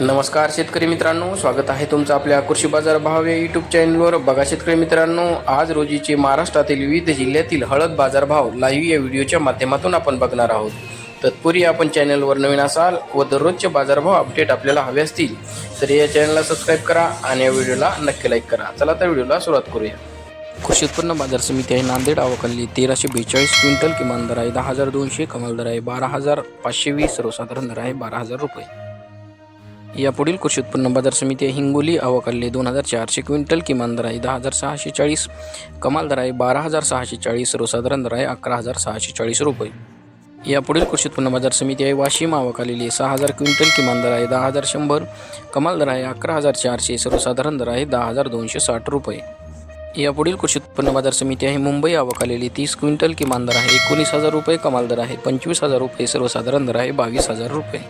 नमस्कार शेतकरी मित्रांनो, स्वागत आहे तुमचं आपल्या कृषी बाजार भाव या यूट्यूब चॅनलवर. बघा शेतकरी मित्रांनो, आज रोजीचे महाराष्ट्रातील विविध जिल्ह्यातील हळद बाजारभाव लाईव्ह या व्हिडिओच्या माध्यमातून आपण बघणार आहोत. तत्पूर्वी आपण चॅनलवर नवीन असाल व दररोजचे बाजारभाव अपडेट आपल्याला हवे असतील तर या चॅनलला सबस्क्राईब करा आणि या व्हिडिओला नक्की लाईक करा. चला तर व्हिडिओला सुरुवात करूया. कृषी उत्पन्न बाजार समिती आहे नांदेड, आवकाली 1342 क्विंटल, किमान दर आहे 10,200, कमाल दर आहे 12,520, सर्वसाधारण दर आहे 12,000 रुपये. यापुढील कृषी उत्पन्न बाजार समिती आहे हिंगोली, आवकाली 2,400 क्विंटल, किमान दर आहे 10,640, कमाल दर आहे 12,640, सर्वसाधारण दर आहे 11,640 रुपये. यापुढील कृषी उत्पन्न बाजार समिती आहे वाशिम, आवकाली 6,000 क्विंटल, किमान दर आहे 10,100, कमाल दर आहे 11,400, सर्वसाधारण दर आहे 10,260 रुपये. यापुढील कृषी उत्पन्न बाजार समिती आहे मुंबई, आवकाली 30 क्विंटल, किमान दर आहे 19,000 रुपये, कमाल दर आहे 25,000 रुपये, सर्वसाधारण दर आहे 22,000 रुपये.